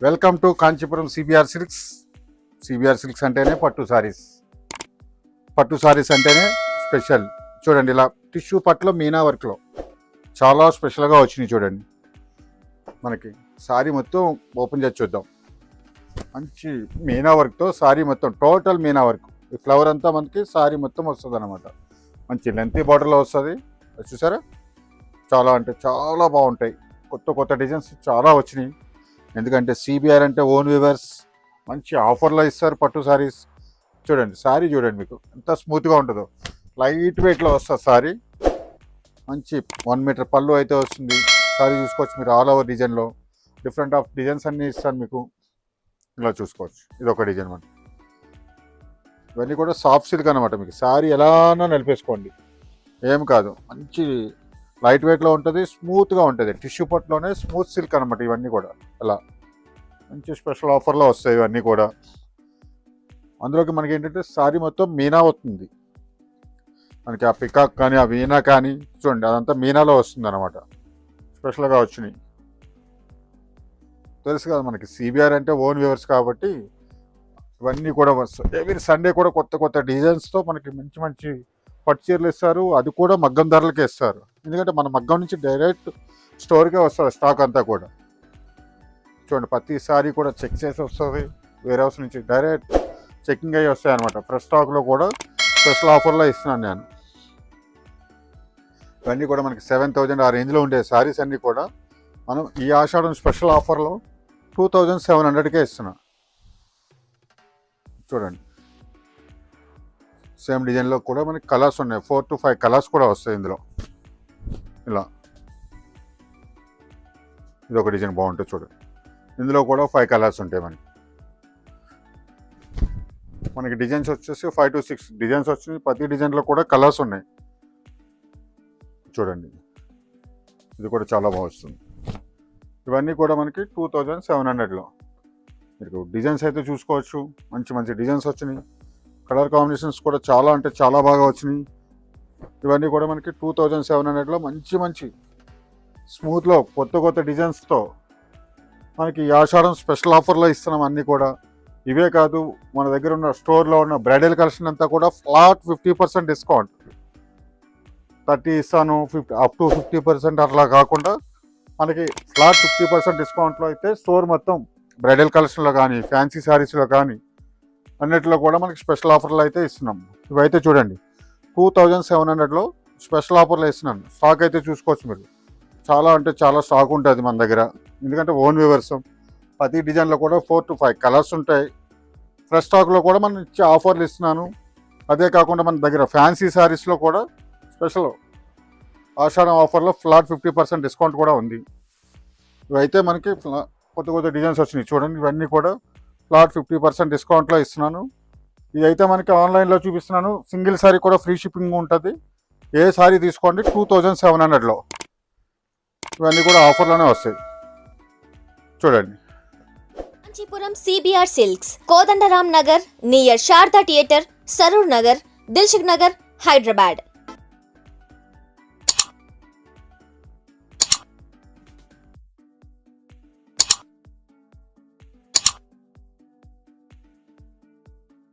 Welcome to Kanchipuram CBR silks. CBR silks అంటేనే పట్టు సారీస్. పట్టు సారీస్ అంటేనే స్పెషల్. చూడండి, ఇలా టిష్యూ పట్టులో మీనా వర్క్లో చాలా స్పెషల్గా వచ్చినాయి. చూడండి, మనకి సారీ మొత్తం ఓపెన్ చేసి చూద్దాం. మంచి మీనా వర్క్తో సారీ మొత్తం టోటల్ మీనా వర్క్. ఈ ఫ్లవర్ అంతా మనకి సారీ మొత్తం వస్తుంది అనమాట. మంచి లెంతీ బార్డర్లో వస్తుంది. చూసారా, చాలా అంటే చాలా బాగుంటాయి. కొత్త కొత్త డిజైన్స్ చాలా వచ్చినాయి. ఎందుకంటే సిబిఆర్ అంటే ఓన్ వీవర్స్, మంచి ఆఫర్లో ఇస్తారు పట్టు సారీస్. చూడండి, సారీ చూడండి, మీకు ఎంత స్మూత్గా ఉంటుందో. లైట్ వెయిట్లో వస్తుంది సారీ. మంచి 1 మీటర్ పళ్ళు అయితే వస్తుంది. సారీ చూసుకోవచ్చు మీరు, ఆల్ ఓవర్ డిజైన్లో డిఫరెంట్ ఆఫ్ డిజైన్స్ అన్నీ ఇస్తాను మీకు. ఇలా చూసుకోవచ్చు, ఇది ఒక డిజైన్ మనకి. ఇవన్నీ కూడా సాఫ్ట్ సిల్క్ అనమాట. మీకు సారీ ఎలానో నిలిపేసుకోండి, ఏం కాదు. మంచి లైట్ వెయిట్లో ఉంటుంది, స్మూత్గా ఉంటుంది. టిష్యూ పట్టులోనే స్మూత్ సిల్క్ అనమాట ఇవన్నీ కూడా. అలా మంచి స్పెషల్ ఆఫర్లో వస్తాయి ఇవన్నీ కూడా. అందులోకి మనకి ఏంటంటే సారీ మొత్తం మీనా వస్తుంది. మనకి ఆ పికాక్ కానీ ఆ వీణా కానీ చూడండి, అదంతా మీనాలో వస్తుంది అనమాట. స్పెషల్గా వచ్చినాయి. తెలుసు కదా మనకి సిబిఆర్ అంటే ఓన్ వ్యూవర్స్ కాబట్టి ఇవన్నీ కూడా వస్తాయి. ఎవ్రీ సండే కూడా కొత్త కొత్త డిజైన్స్తో మనకి మంచి మంచి పట్టు చీరలు ఇస్తారు. అది కూడా మగ్గం ధరలకే ఇస్తారు. ఎందుకంటే మన మగ్గం నుంచి డైరెక్ట్ స్టోర్కే వస్తుంది స్టాక్ అంతా కూడా. చూడండి, ప్రతి సారీ కూడా చెక్ చేసి వస్తుంది. వేరే హౌస్ నుంచి డైరెక్ట్ చెక్కింగ్ అయ్యి వస్తాయి అనమాట. ఫ్రెష్ స్టాక్లో కూడా స్పెషల్ ఆఫర్లో ఇస్తున్నాను నేను. ఇవన్నీ కూడా మనకి 7,000 ఆ రేంజ్లో ఉండే సారీస్ అన్నీ కూడా మనం ఈ ఆషాఢం స్పెషల్ ఆఫర్లో 2,700కే ఇస్తున్నాం. చూడండి, సేమ్ డిజైన్లో కూడా మనకి కలర్స్ ఉన్నాయి. 4 to 5 కలర్స్ కూడా వస్తాయి ఇందులో. ఇలా ఇది ఒక డిజైన్ బాగుంటుంది చూడండి. ఇందులో కూడా 5 కలర్స్ ఉంటాయి మనకి డిజైన్స్ వచ్చేసి 5 to 6 డిజైన్స్ వచ్చినాయి. ప్రతి డిజైన్లో కూడా కలర్స్ ఉన్నాయి. చూడండి, ఇది కూడా చాలా బాగా వస్తుంది. ఇవన్నీ కూడా మనకి 2,700లో. మీకు డిజైన్స్ అయితే చూసుకోవచ్చు, మంచి మంచి డిజైన్స్ వచ్చినాయి. కలర్ కాంబినేషన్స్ కూడా చాలా అంటే చాలా బాగా వచ్చినాయి. ఇవన్నీ కూడా మనకి 2,700లో మంచి మంచి స్మూత్లో కొత్త కొత్త డిజైన్స్తో మనకి ఈ ఆషాఢం స్పెషల్ ఆఫర్లో ఇస్తున్నాం అన్నీ కూడా. ఇవే కాదు, మన దగ్గర ఉన్న స్టోర్లో ఉన్న బ్రైడల్ కలెక్షన్ అంతా కూడా ఫ్లాట్ 50% డిస్కౌంట్. 30 ఇస్తాను, అప్ టు 50% అట్లా కాకుండా మనకి ఫ్లాట్ 50% డిస్కౌంట్లో అయితే స్టోర్ మొత్తం బ్రైడల్ కలెక్షన్లో కానీ ఫ్యాన్సీ శారీస్లో కానీ అన్నిటిలో కూడా మనకి స్పెషల్ ఆఫర్లు అయితే ఇస్తున్నాం. ఇవైతే చూడండి 2,700లో స్పెషల్ ఆఫర్లో ఇస్తున్నాను. స్టాక్ అయితే చూసుకోవచ్చు మీరు. చాలా అంటే చాలా స్టాక్ ఉంటుంది మన దగ్గర. ఎందుకంటే ఓన్ వ్యూవర్స్. ప్రతి డిజైన్లో కూడా 4 to 5 కలర్స్ ఉంటాయి. ఫ్రెష్ స్టాక్లో కూడా మనం ఇచ్చే ఆఫర్లు ఇస్తున్నాను. అదే కాకుండా మన దగ్గర ఫ్యాన్సీ శారీస్లో కూడా స్పెషల్ ఆషాఢం ఆఫర్లో ఫ్లాట్ 50% డిస్కౌంట్ కూడా ఉంది. ఇవైతే మనకి కొత్త కొత్త డిజైన్స్ వచ్చినాయి. చూడండి, ఇవన్నీ కూడా ఫ్లాట్ 50% డిస్కౌంట్లో ఇస్తున్నాను. ఇదైతే మనకి ఆన్లైన్లో చూపిస్తున్నాను. సింగిల్ సారీ కూడా ఫ్రీ షిప్పింగ్ ఉంటుంది. ఏ సారీ తీసుకోండి 2,700లో. ఇవన్నీ కూడా ఆఫర్లోనే వస్తాయి. చూడండి, Kanchipuram CBR silks, Kodandaram Nagar near Sharada theatre, Saroor Nagar, Dilsukh Nagar, Hyderabad.